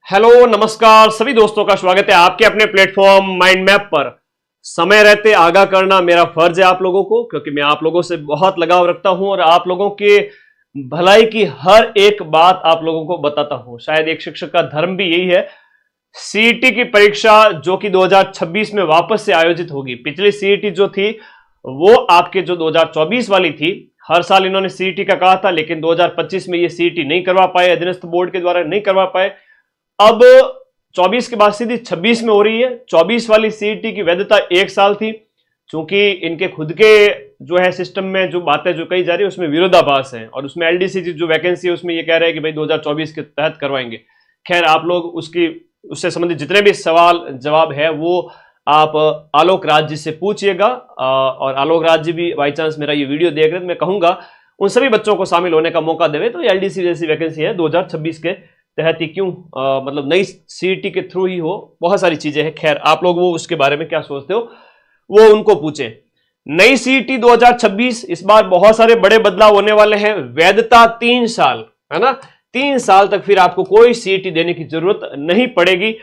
Hello नमस्कार सभी दोस्तों का स्वागत है आपके अपने प्लेटफॉर्म माइंड मैप पर। समय रहते आगाह करना मेरा फर्ज है आप लोगों को, क्योंकि मैं आप लोगों से बहुत लगाव रखता हूं और आप लोगों के भलाई की हर एक बात आप लोगों को बताता हूं। शायद एक शिक्षक का धर्म भी यही है। सीईटी की परीक्षा जो कि 2026 में वापस से आयोजित होगी। पिछली सीईटी जो थी वो आपके जो 2024 वाली थी, हर साल इन्होंने सीईटी का कहा था, लेकिन 2025 में ये सीईटी नहीं करवा पाए, अधीनस्थ बोर्ड के द्वारा नहीं करवा पाए। अब 24 के बाद सीधी 26 में हो रही है। 24 वाली सीईटी की वैधता 1 साल थी, क्योंकि इनके खुद के जो है सिस्टम में जो बातें जो कही जा रही है उसमें विरोधाभास है, और उसमें एलडीसी जो वैकेंसी है उसमें ये कह रहे हैं कि भाई 2024 के तहत करवाएंगे। खैर, आप लोग उससे संबंधित जितने भी सवाल जवाब है वो आप आलोक राज जी से पूछिएगा, और आलोक राज जी भी बाई चांस मेरा ये वीडियो देख रहे हैं तो मैं कहूंगा उन सभी बच्चों को शामिल होने का मौका देवे। तो एलडीसी जैसी वैकेंसी है 2026 के तहत ही क्यों, मतलब नई सीईटी के थ्रू ही हो, बहुत सारी चीजें हैं। खैर, आप लोग वो उसके बारे में क्या सोचते हो वो उनको पूछें। नई सीईटी 2026, इस बार बहुत सारे बड़े बदलाव होने वाले हैं। वैधता 3 साल है ना, 3 साल तक फिर आपको कोई सीईटी देने की जरूरत नहीं पड़ेगी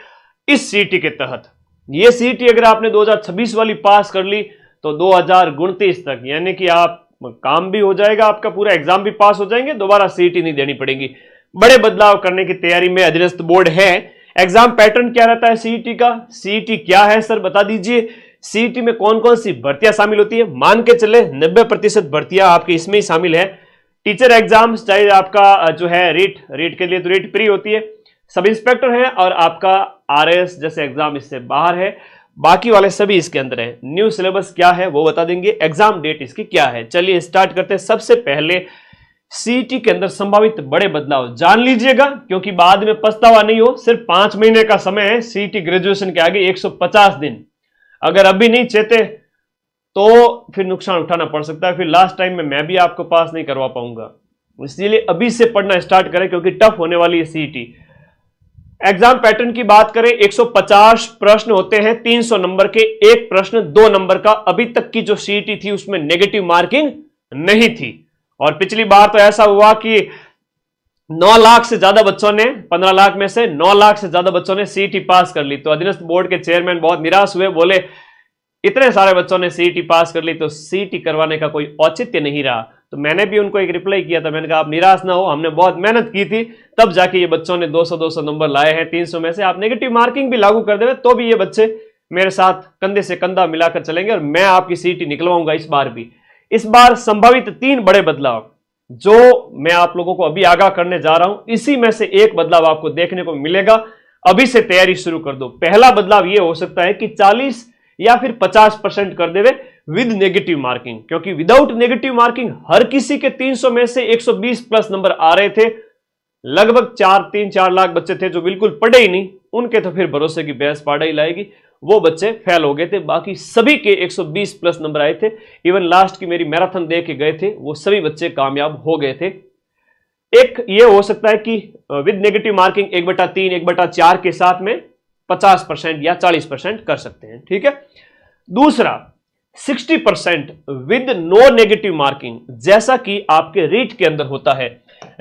इस सीईटी के तहत। ये सीईटी अगर आपने 2026 वाली पास कर ली तो 2029 तक, यानी कि आप काम भी हो जाएगा, आपका पूरा एग्जाम भी पास हो जाएंगे, दोबारा सीईटी नहीं देनी पड़ेगी। बड़े बदलाव करने की तैयारी में अधीनस्थ बोर्ड है। एग्जाम पैटर्न क्या रहता है सीईटी का? सीईटी क्या है सर बता दीजिए। सीईटी में कौन कौन सी भर्तियां शामिल होती है? मान के चले 90% भर्तियां आपकी इसमें ही शामिल है। टीचर एग्जाम, चाहे आपका जो है रीट के लिए तो रीट प्री होती है, सब इंस्पेक्टर है, और आपका आरएस जैसे एग्जाम इससे बाहर है। बाकी वाले सभी इसके अंदर है। न्यू सिलेबस क्या है वो बता देंगे, एग्जाम डेट इसकी क्या है। चलिए स्टार्ट करते हैं। सबसे पहले सीईटी के अंदर संभावित बड़े बदलाव जान लीजिएगा, क्योंकि बाद में पछतावा नहीं हो। सिर्फ 5 महीने का समय है सीईटी ग्रेजुएशन के आगे, 150 दिन। अगर अभी नहीं चेते तो फिर नुकसान उठाना पड़ सकता है, फिर लास्ट टाइम में मैं भी आपको पास नहीं करवा पाऊंगा। इसलिए अभी से पढ़ना स्टार्ट करें, क्योंकि टफ होने वाली है सीईटी। एग्जाम पैटर्न की बात करें, 150 प्रश्न होते हैं, 300 नंबर के, एक प्रश्न 2 नंबर का। अभी तक की जो सीईटी थी उसमें नेगेटिव मार्किंग नहीं थी, और पिछली बार तो ऐसा हुआ कि 9 लाख से ज्यादा बच्चों ने, 15 लाख में से 9 लाख से ज्यादा बच्चों ने सीईटी पास कर ली। तो अधीनस्थ बोर्ड के चेयरमैन बहुत निराश हुए, बोले इतने सारे बच्चों ने सीईटी पास कर ली तो सीईटी करवाने का कोई औचित्य नहीं रहा। तो मैंने भी उनको एक रिप्लाई किया था, मैंने कहा आप निराश ना हो, हमने बहुत मेहनत की थी, तब जाके ये बच्चों ने 200-200 नंबर लाए हैं। 300 में से आप नेगेटिव मार्किंग भी लागू कर देवे तो भी ये बच्चे मेरे साथ कंधे से कंधा मिलाकर चलेंगे, और मैं आपकी सीईटी निकलवाऊंगा इस बार भी। इस बार संभावित 3 बड़े बदलाव जो मैं आप लोगों को अभी आगाह करने जा रहा हूं, इसी में से एक बदलाव आपको देखने को मिलेगा। अभी से तैयारी शुरू कर दो। पहला बदलाव यह हो सकता है कि 40 या फिर 50% कर देवे विद नेगेटिव मार्किंग, क्योंकि विदाउट नेगेटिव मार्किंग हर किसी के 300 में से 120 प्लस नंबर आ रहे थे। लगभग 3-4 लाख बच्चे थे जो बिल्कुल पढ़े ही नहीं, उनके तो फिर भरोसे की भैंस पाड़ा ही लाएगी, वो बच्चे फेल हो गए थे। बाकी सभी के 120 प्लस नंबर आए थे। इवन लास्ट की मेरी मैराथन देख के गए थे, वो सभी बच्चे कामयाब हो गए थे। एक ये हो सकता है कि विद नेगेटिव मार्किंग 1/3, 1/4 के साथ में 50% या 40% कर सकते हैं, ठीक है। दूसरा 60% विद नो नेगेटिव मार्किंग, जैसा कि आपके रीट के अंदर होता है।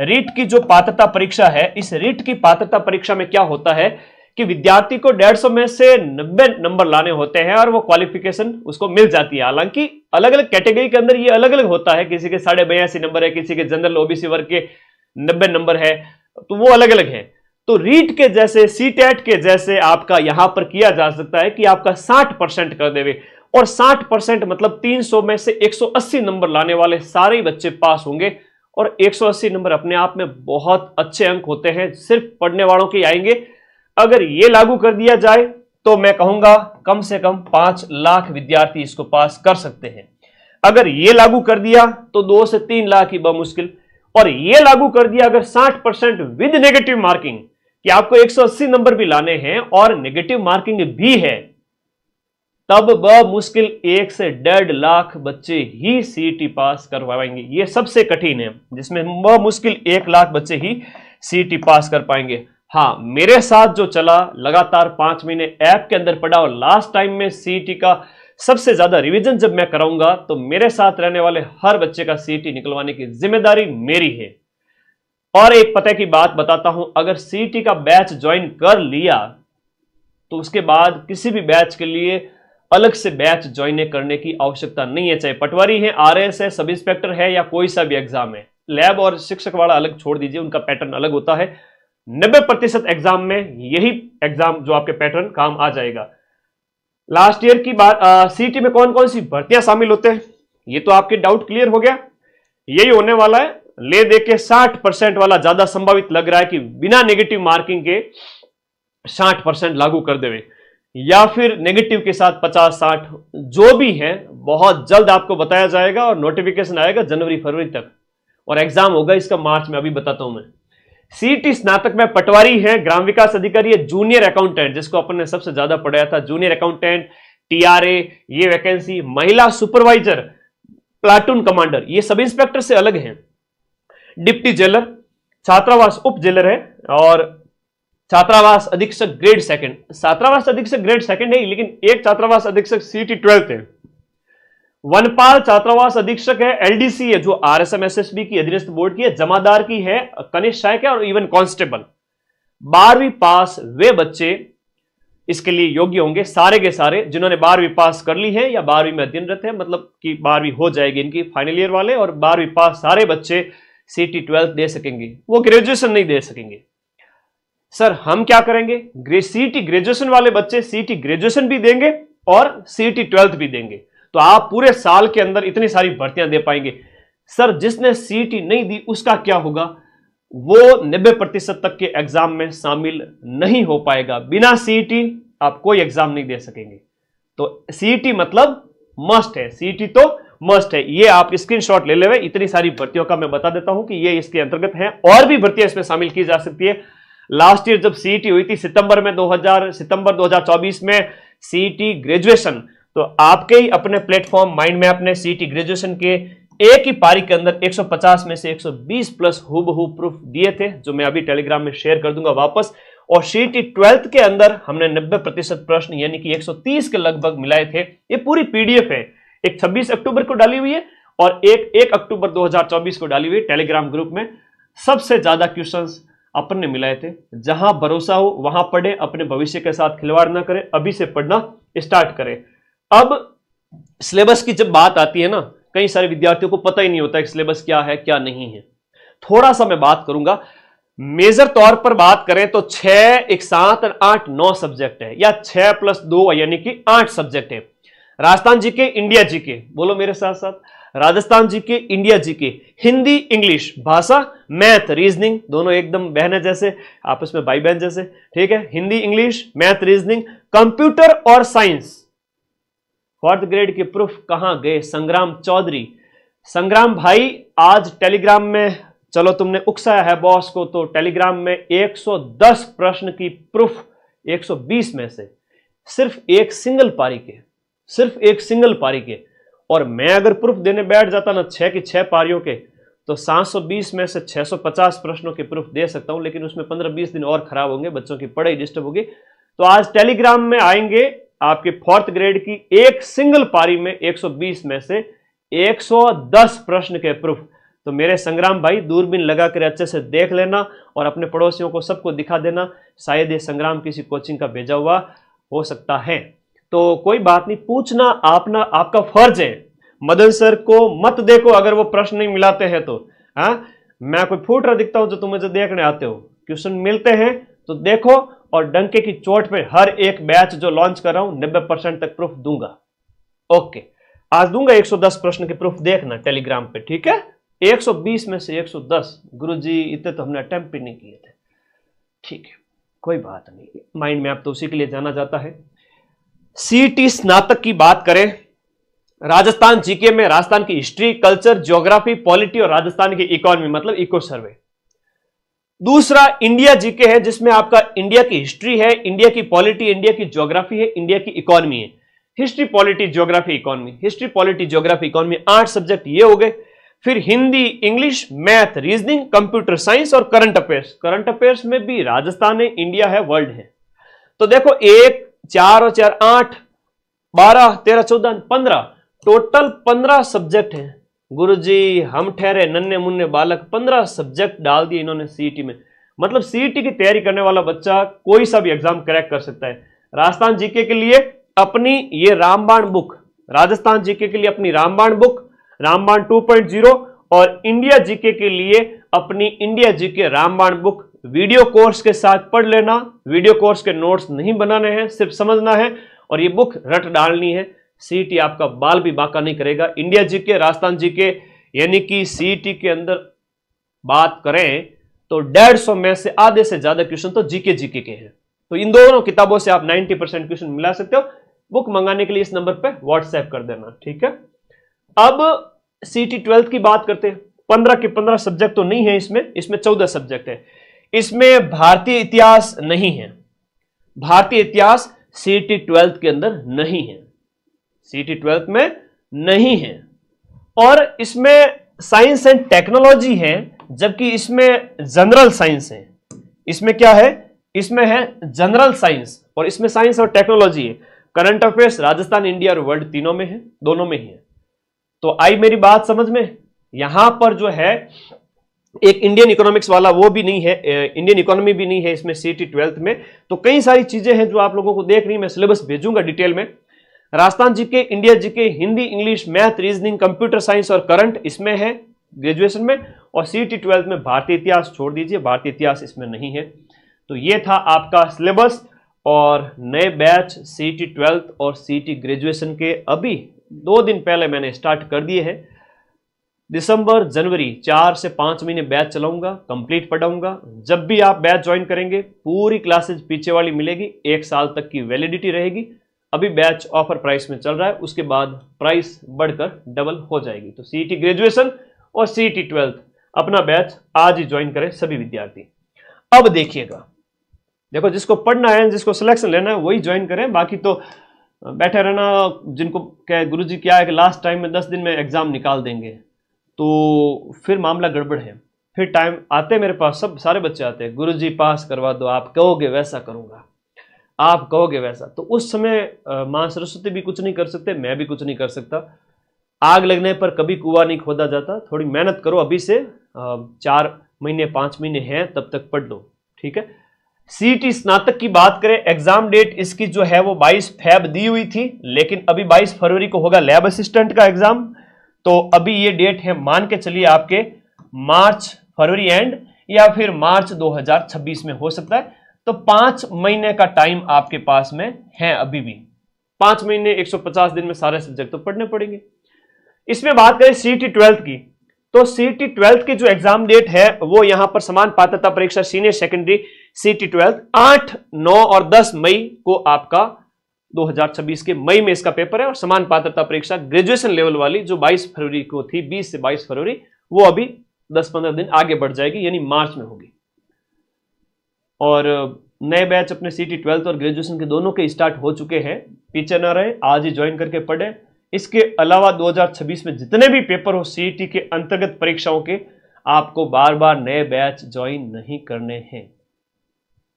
रीट की जो पात्रता परीक्षा है, इस रीट की पात्रता परीक्षा में क्या होता है कि विद्यार्थी को 150 में से 90 नंबर लाने होते हैं, और वो क्वालिफिकेशन उसको मिल जाती है। हालांकि अलग अलग कैटेगरी के अंदर ये अलग अलग होता है, किसी के 82.5 नंबर है, किसी के जनरल ओबीसी वर्ग के 90 नंबर है, तो वो अलग अलग है। तो रीट के जैसे, सीटेट के जैसे आपका यहां पर किया जा सकता है कि आपका 60% कर देवे, और 60% मतलब 300 में से 180 नंबर लाने वाले सारे बच्चे पास होंगे। और 180 नंबर अपने आप में बहुत अच्छे अंक होते हैं, सिर्फ पढ़ने वालों के आएंगे। अगर ये लागू कर दिया जाए तो मैं कहूंगा कम से कम 5 लाख विद्यार्थी इसको पास कर सकते हैं। अगर ये लागू कर दिया तो 2 से 3 लाख ही बमुश्किल। और ये लागू कर दिया अगर 60% विद नेगेटिव मार्किंग, कि आपको 180 नंबर भी लाने हैं और नेगेटिव मार्किंग भी है, तब बमुश्किल 1 से 1.5 लाख बच्चे ही सीईटी पास करवाएंगे। ये सबसे कठिन है, जिसमें बमुश्किल 1 लाख बच्चे ही सीईटी पास कर पाएंगे। हाँ, मेरे साथ जो चला लगातार 5 महीने ऐप के अंदर पढ़ा, और लास्ट टाइम में सीईटी का सबसे ज्यादा रिवीजन जब मैं कराऊंगा तो मेरे साथ रहने वाले हर बच्चे का सीईटी निकलवाने की जिम्मेदारी मेरी है। और एक पता की बात बताता हूं, अगर सीईटी का बैच ज्वाइन कर लिया तो उसके बाद किसी भी बैच के लिए अलग से बैच ज्वाइन करने की आवश्यकता नहीं है, चाहे पटवारी है, आरएस है, सब इंस्पेक्टर है या कोई सा भी एग्जाम है। लैब और शिक्षक वाला अलग छोड़ दीजिए, उनका पैटर्न अलग होता है। 90% एग्जाम में यही एग्जाम जो आपके पैटर्न काम आ जाएगा। लास्ट ईयर की बात, सीईटी में कौन कौन सी भर्तियां शामिल होते हैं, ये तो आपके डाउट क्लियर हो गया। यही होने वाला है, ले दे के 60% वाला ज्यादा संभावित लग रहा है कि बिना नेगेटिव मार्किंग के 60% लागू कर देवे, या फिर नेगेटिव के साथ 50-60, जो भी है बहुत जल्द आपको बताया जाएगा और नोटिफिकेशन आएगा जनवरी फरवरी तक, और एग्जाम होगा इसका मार्च में, अभी बताता हूं मैं। सीईटी स्नातक में पटवारी है, ग्राम विकास अधिकारी है, जूनियर अकाउंटेंट जिसको अपन ने सबसे ज्यादा पढ़ाया था, जूनियर अकाउंटेंट, टीआरए, ये वैकेंसी, महिला सुपरवाइजर, प्लाटून कमांडर, ये सब इंस्पेक्टर से अलग हैं, डिप्टी जेलर, छात्रावास उप जेलर है, और छात्रावास अधीक्षक ग्रेड सेकंड। छात्रावास अधीक्षक ग्रेड सेकंड है, लेकिन एक छात्रावास अधीक्षक सीईटी 12th है। वनपाल छात्रावास अधीक्षक है, एलडीसी है जो आरएसएम एसएसबी की अधीनस्थ बोर्ड की है, जमादार की है, कनिष्ठ सहायक है, और इवन कांस्टेबल। 12वीं पास वे बच्चे इसके लिए योग्य होंगे, सारे के सारे जिन्होंने 12वीं पास कर ली है या 12वीं में अध्ययनरत है, मतलब कि 12वीं हो जाएगी इनकी फाइनल ईयर वाले, और 12वीं पास सारे बच्चे सीईटी 12th दे सकेंगे, वो ग्रेजुएशन नहीं दे सकेंगे। सर हम क्या करेंगे, सीईटी ग्रेजुएशन वाले बच्चे सीईटी ग्रेजुएशन भी देंगे और सीईटी 12th भी देंगे, तो आप पूरे साल के अंदर इतनी सारी भर्तियां दे पाएंगे। सर जिसने सीईटी नहीं दी उसका क्या होगा, वो 90% तक के एग्जाम में शामिल नहीं हो पाएगा। बिना सीईटी आप कोई एग्जाम नहीं दे सकेंगे। तो सीईटी मतलब मस्ट है, सीईटी तो मस्ट है, ये आप स्क्रीनशॉट ले लेवे। इतनी सारी भर्तियों का मैं बता देता हूं कि ये इसके अंतर्गत है, और भी भर्तियां इसमें शामिल की जा सकती है। लास्ट ईयर जब सीईटी हुई थी सितंबर 2024 में सीईटी ग्रेजुएशन, तो आपके ही अपने प्लेटफॉर्म माइंड मैप ने सीईटी ग्रेजुएशन के एक ही पारी के अंदर 150 में से 120 प्लस हूबहू प्रूफ दिए थे, जो मैं अभी टेलीग्राम में शेयर कर दूंगा वापस। और सीईटी 12th के अंदर हमने 90% प्रश्न यानी कि 130 के लगभग मिलाए थे। ये पूरी पीडीएफ है, एक 26 अक्टूबर को डाली हुई है और एक 1 अक्टूबर 2024 को डाली हुई है टेलीग्राम ग्रुप में। सबसे ज्यादा क्वेश्चंस अपन ने मिलाए थे। जहां भरोसा हो वहां पढ़े, अपने भविष्य के साथ खिलवाड़ ना करें, अभी से पढ़ना स्टार्ट करें। अब सिलेबस की जब बात आती है ना, कई सारे विद्यार्थियों को पता ही नहीं होता कि सिलेबस क्या है क्या नहीं है। थोड़ा सा मैं बात करूंगा, मेजर तौर पर बात करें तो 6, 1, 7, 8, 9 सब्जेक्ट है, या 6 + 2 यानी कि 8 सब्जेक्ट है। राजस्थान जीके, इंडिया जीके, बोलो मेरे साथ साथ, Rajasthan GK, India GK, Hindi, English, भाषा, मैथ, रीजनिंग, दोनों एकदम बहन जैसे, आपस में भाई बहन जैसे, ठीक है। Hindi, English, math, reasoning, computer और साइंस। 4th ग्रेड के प्रूफ कहां गए, संग्राम चौधरी। संग्राम भाई आज टेलीग्राम में, चलो तुमने उकसाया है बॉस को, तो टेलीग्राम में 110 प्रश्न की प्रूफ 120 में से सिर्फ एक सिंगल पारी के, सिर्फ एक सिंगल पारी के। और मैं अगर प्रूफ देने बैठ जाता ना 6 की 6 पारियों के, तो 720 में से 650 प्रश्नों के प्रूफ दे सकता हूं, लेकिन उसमें 15-20 दिन और खराब होंगे, बच्चों की पढ़ाई डिस्टर्ब होगी। तो आज टेलीग्राम में आएंगे आपके 4th ग्रेड की एक सिंगल पारी में 120 में से 110 प्रश्न के प्रूफ। तो मेरे संग्राम भाई दूरबीन लगा कर अच्छे से देख लेना और अपने पड़ोसियों को सबको दिखा देना, शायद ये संग्राम किसी कोचिंग का भेजा हुआ हो सकता है। तो कोई बात नहीं, पूछना आपका फर्ज है। मदन सर को मत देखो अगर वो प्रश्न नहीं मिलाते हैं तो। हाँ, मैं कोई फूट रहा दिखता हूं जो तुम मुझे देखने आते हो, क्वेश्चन मिलते हैं तो देखो, और डंके की चोट पे हर एक बैच जो लॉन्च कर रहा हूं 90% तक प्रूफ दूंगा। ओके, आज दूंगा 110 प्रश्न के प्रूफ, देखना टेलीग्राम पे, ठीक है। 120 में से 110, गुरुजी इतने तो हमने अटेम्प्ट भी नहीं किए थे, ठीक है, कोई बात नहीं। माइंड मैप तो उसी के लिए जाना जाता है। सीईटी स्नातक की बात करें, राजस्थान जीके में राजस्थान की हिस्ट्री, कल्चर, ज्योग्राफी, पॉलिटी और राजस्थान की इकोनॉमी मतलब इको सर्वे। दूसरा इंडिया जीके है, जिसमें आपका इंडिया की हिस्ट्री है, इंडिया की पॉलिटी, इंडिया की ज्योग्राफी है, इंडिया की इकोनॉमी है। History, polity, geography, economy, history, polity, geography, economy, 8 subject ये हो गए। फिर Hindi, English, math, reasoning, computer science और करंट अफेयर्स। करंट अफेयर्स में भी राजस्थान है, इंडिया है, वर्ल्ड है। तो देखो 1, 4 और 4, 8, 12, 13, 14, 15, टोटल 15 सब्जेक्ट हैं। गुरुजी हम ठहरे नन्हे मुन्ने बालक, 15 सब्जेक्ट डाल दिए इन्होंने सीईटी में। मतलब सीईटी की तैयारी करने वाला बच्चा कोई सा भी एग्जाम क्रैक कर सकता है। राजस्थान जीके के लिए अपनी ये रामबाण बुक, राजस्थान जीके के लिए अपनी रामबाण बुक, रामबाण 2.0, और इंडिया जीके के लिए अपनी इंडिया जीके रामबाण बुक वीडियो कोर्स के साथ पढ़ लेना। वीडियो कोर्स के नोट्स नहीं बनाने हैं, सिर्फ समझना है और ये बुक रट डालनी है। सीईटी आपका बाल भी बांका नहीं करेगा। इंडिया जीके, राजस्थान जीके, यानी कि सीईटी के अंदर बात करें तो 150 में से आधे से ज्यादा क्वेश्चन तो जीके के हैं। तो इन दोनों किताबों से आप 90% क्वेश्चन मिला सकते हो। बुक मंगाने के लिए इस नंबर पे व्हाट्सएप कर देना, ठीक है। अब सीईटी 12th की बात करते हैं। 15 के 15 सब्जेक्ट तो नहीं है इसमें 14 सब्जेक्ट है। इसमें भारतीय इतिहास नहीं है। भारतीय इतिहास सीईटी 12th के अंदर नहीं है, सीईटी 12th में नहीं है। और इसमें साइंस एंड टेक्नोलॉजी है, जबकि इसमें जनरल साइंस है। इसमें क्या है? इसमें है जनरल साइंस, और इसमें साइंस और टेक्नोलॉजी है। करंट अफेयर्स राजस्थान, इंडिया और वर्ल्ड तीनों में है, दोनों में ही है। तो आई मेरी बात समझ में? यहां पर जो है एक इंडियन इकोनॉमिक्स वाला वो भी नहीं है, इंडियन इकोनॉमी भी नहीं है इसमें सीईटी 12th में। तो कई सारी चीजें हैं जो आप लोगों को देख रही, मैं सिलेबस भेजूंगा डिटेल में। Rajasthan GK, India GK, Hindi, English, math, reasoning, computer science और करंट इसमें है ग्रेजुएशन में। और सीईटी 12th में भारतीय इतिहास छोड़ दीजिए, भारतीय इतिहास इसमें नहीं है। तो ये था आपका सिलेबस। और नए बैच सीईटी 12th और सीईटी ग्रेजुएशन के अभी 2 दिन पहले मैंने स्टार्ट कर दिए हैं। दिसंबर, जनवरी 4 से 5 महीने बैच चलाऊंगा, कंप्लीट पढ़ाऊंगा। जब भी आप बैच ज्वाइन करेंगे पूरी क्लासेज पीछे वाली मिलेगी, 1 साल तक की वैलिडिटी रहेगी। अभी बैच ऑफर प्राइस में चल रहा है, उसके बाद प्राइस बढ़कर डबल हो जाएगी। तो सीईटी ग्रेजुएशन और सीईटी 12th अपना बैच आज ही ज्वाइन करें सभी विद्यार्थी। अब देखिएगा, देखो जिसको पढ़ना है, जिसको सिलेक्शन लेना है वही ज्वाइन करें, बाकी तो बैठे रहना। जिनको क्या है, गुरुजी क्या है कि लास्ट टाइम में 10 दिन में एग्जाम निकाल देंगे, तो फिर मामला गड़बड़ है। फिर टाइम आते मेरे पास, सब सारे बच्चे आते हैं, गुरुजी पास करवा दो, आप कहोगे वैसा करूंगा, आप कहोगे वैसा। तो उस समय मां सरस्वती भी कुछ नहीं कर सकते, मैं भी कुछ नहीं कर सकता। आग लगने पर कभी कुआं नहीं खोदा जाता। थोड़ी मेहनत करो, अभी से 4 महीने 5 महीने हैं, तब तक पढ़ लो, ठीक है। सीईटी स्नातक की बात करें, एग्जाम डेट इसकी जो है वो 22 फेब दी हुई थी, लेकिन अभी 22 फरवरी को होगा लैब असिस्टेंट का एग्जाम। तो अभी ये डेट है, मान के चलिए आपके मार्च फरवरी एंड या फिर मार्च 2026 में हो सकता है। तो 5 महीने का टाइम आपके पास में है अभी भी। 5 महीने 150 दिन में सारे सब्जेक्ट तो पढ़ने पड़ेंगे। इसमें बात करें सीईटी 12th की, तो सीईटी 12th की जो एग्जाम डेट है वो यहां पर समान पात्रता परीक्षा सीनियर सेकेंडरी सीईटी 12th 8, 9 और 10 मई को आपका 2026 के मई में इसका पेपर है। और समान पात्रता परीक्षा ग्रेजुएशन लेवल वाली जो 22 फरवरी को थी, 20 से 22 फरवरी, वो अभी 10-15 दिन आगे बढ़ जाएगी, यानी मार्च में होगी। और नए बैच अपने सीईटी 12th और ग्रेजुएशन के दोनों के स्टार्ट हो चुके हैं, पीछे ना रहे, आज ही ज्वाइन करके पढ़े। इसके अलावा 2026 में जितने भी पेपर हो सीईटी के अंतर्गत परीक्षाओं के, आपको बार बार नए बैच ज्वाइन नहीं करने हैं।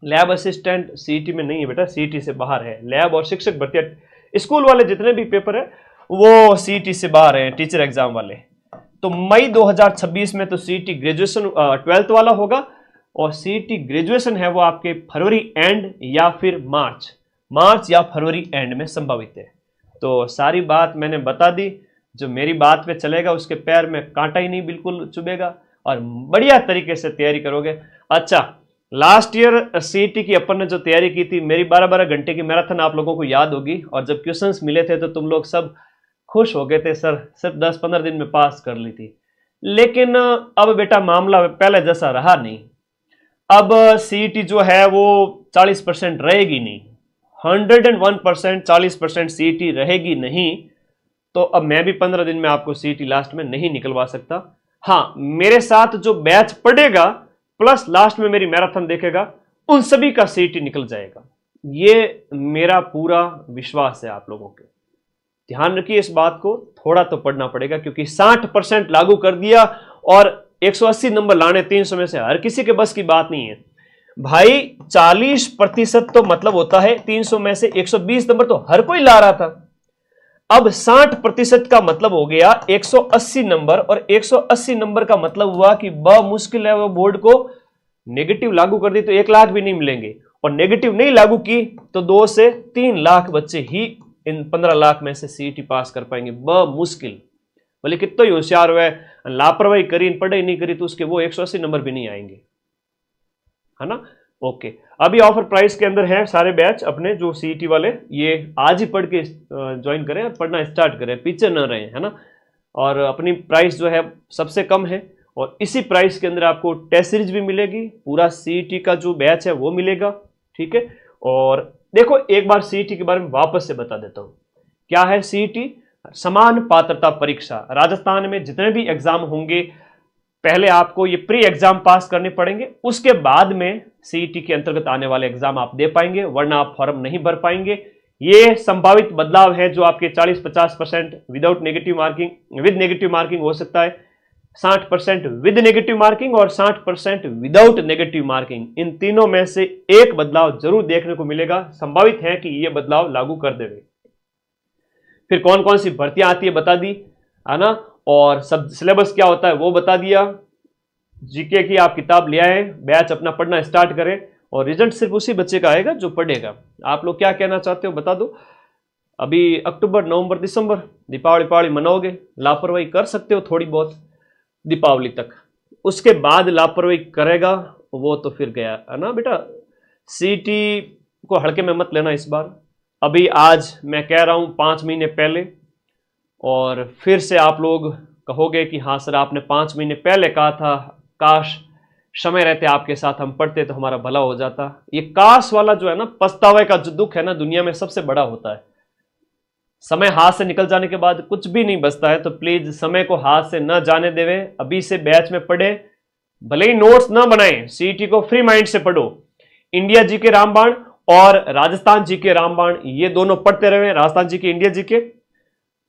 लैब असिस्टेंट सीईटी में नहीं है बेटा, सीईटी से बाहर है। लैब और शिक्षक भर्ती स्कूल वाले जितने भी पेपर है वो सीईटी से बाहर है, टीचर एग्जाम वाले। तो मई 2026 में तो सीईटी ग्रेजुएशन 12th वाला होगा, और सीईटी ग्रेजुएशन है वो आपके फरवरी एंड या फिर मार्च या फरवरी एंड में संभावित है। तो सारी बात मैंने बता दी। जो मेरी बात पे चलेगा उसके पैर में कांटा ही नहीं बिल्कुल चुभेगा, और बढ़िया तरीके से तैयारी करोगे। अच्छा, लास्ट ईयर सीईटी की अपन ने जो तैयारी की थी, मेरी 12-12 घंटे की मैराथन आप लोगों को याद होगी। और जब क्वेश्चंस मिले थे तो तुम लोग सब खुश हो गए थे, सर सिर्फ 10-15 दिन में पास कर ली थी। लेकिन अब बेटा मामला पहले जैसा रहा नहीं। अब सीईटी जो है वो 40% रहेगी नहीं, 101% 40% सीईटी रहेगी नहीं। तो अब मैं भी 15 दिन में आपको सीईटी लास्ट में नहीं निकलवा सकता। हाँ, मेरे साथ जो बैच पढ़ेगा प्लस लास्ट में मेरी मैराथन देखेगा, उन सभी का सीईटी निकल जाएगा। ये मेरा पूरा विश्वास है आप लोगों के। ध्यान रखिए इस बात को, थोड़ा तो पढ़ना पड़ेगा, क्योंकि 60% लागू कर दिया और 180 नंबर लाने 300 में से हर किसी के बस की बात नहीं है भाई। 40% तो मतलब होता है 300 में से 120 नंबर तो हर कोई ला रहा था। अब 60% का मतलब हो गया 180 नंबर, और 180 नंबर का मतलब हुआ कि ब मुश्किल है वो बोर्ड को नेगेटिव लागू कर दी तो 1 लाख भी नहीं मिलेंगे, और नेगेटिव नहीं लागू की तो 2 से 3 लाख बच्चे ही इन 15 लाख में से सीईटी पास कर पाएंगे, ब मुश्किल। बोले कितना ही होशियार हुआ, लापरवाही करी, पढ़ाई नहीं करी तो उसके वो 180 नंबर भी नहीं आएंगे, है ना। ओके, अभी ऑफर प्राइस के अंदर है सारे बैच अपने जो सीईटी वाले, ये आज ही पढ़ के ज्वाइन करें और पढ़ना स्टार्ट करें, पीछे न रहें, है ना। और अपनी प्राइस जो है सबसे कम है, और इसी प्राइस के अंदर आपको टेस्ट सीरीज भी मिलेगी, पूरा सीईटी का जो बैच है वो मिलेगा, ठीक है। और देखो एक बार सीईटी के बारे में वापस से बता देता हूं, क्या है सीईटी? समान पात्रता परीक्षा। राजस्थान में जितने भी एग्जाम होंगे पहले आपको ये प्री एग्जाम पास करने पड़ेंगे, उसके बाद में सीईटी के अंतर्गत आने वाले एग्जाम आप दे पाएंगे, वरना आप फॉर्म नहीं भर पाएंगे। ये संभावित बदलाव है जो आपके 40-50% without negative marking, with negative marking हो सकता है, 60% विद नेगेटिव मार्किंग और 60% विदाउट नेगेटिव मार्किंग, इन तीनों में से एक बदलाव जरूर देखने को मिलेगा, संभावित है कि यह बदलाव लागू कर देंगे। फिर कौन कौन सी भर्तियां आती है बता दी, है ना, और सब सिलेबस क्या होता है वो बता दिया। जीके की आप किताब ले आए, बैच अपना पढ़ना स्टार्ट करें, और रिजल्ट सिर्फ उसी बच्चे का आएगा जो पढ़ेगा। आप लोग क्या कहना चाहते हो बता दो। अभी अक्टूबर, नवंबर, दिसंबर दीपावली मनाओगे, लापरवाही कर सकते हो थोड़ी बहुत दीपावली तक, उसके बाद लापरवाही करेगा वो तो फिर गया, है ना बेटा। सीईटी को हल्के में मत लेना इस बार। अभी आज मैं कह रहा हूं 5 महीने पहले, और फिर से आप लोग कहोगे कि हाँ सर आपने 5 महीने पहले कहा था, काश समय रहते आपके साथ हम पढ़ते तो हमारा भला हो जाता। ये काश वाला जो है ना, पछतावे का जो दुख है ना, दुनिया में सबसे बड़ा होता है। समय हाथ से निकल जाने के बाद कुछ भी नहीं बचता है, तो प्लीज समय को हाथ से न जाने देवे, अभी से बैच में पढ़े, भले ही नोट्स ना बनाए, सीईटी को फ्री माइंड से पढ़ो। इंडिया जीके रामबाण और राजस्थान जीके रामबाण ये दोनों पढ़ते रहे, राजस्थान जीके, इंडिया जीके,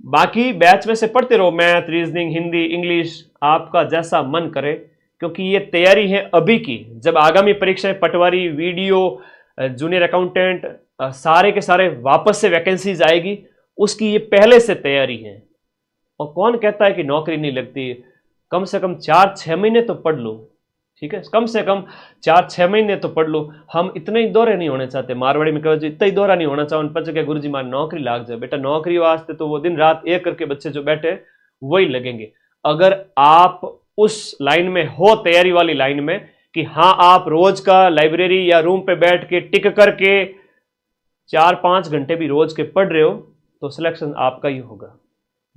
बाकी बैच में से पढ़ते रहो, मैथ, रीजनिंग, हिंदी, इंग्लिश, आपका जैसा मन करे, क्योंकि ये तैयारी है अभी की। जब आगामी परीक्षाएं, पटवारी, वीडियो, जूनियर अकाउंटेंट, सारे के सारे वापस से वैकेंसीज आएगी, उसकी ये पहले से तैयारी है। और कौन कहता है कि नौकरी नहीं लगती, कम से कम 4-6 महीने तो पढ़ लो, ठीक है, कम से कम 4-6 महीने तो पढ़ लो। हम इतने ही दौरे नहीं होने चाहते, मारवाड़ी में कहो इतना ही दौरा नहीं होना चाहो, पच के गुरु जी मान नौकरी लाग जाए। बेटा नौकरी वास्ते तो वो दिन रात एक करके बच्चे जो बैठे वही लगेंगे। अगर आप उस लाइन में हो, तैयारी वाली लाइन में, कि हाँ आप रोज का लाइब्रेरी या रूम पे बैठ के टिक करके 4-5 घंटे भी रोज के पढ़ रहे हो, तो सिलेक्शन आपका ही होगा।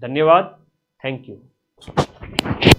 धन्यवाद, थैंक यू।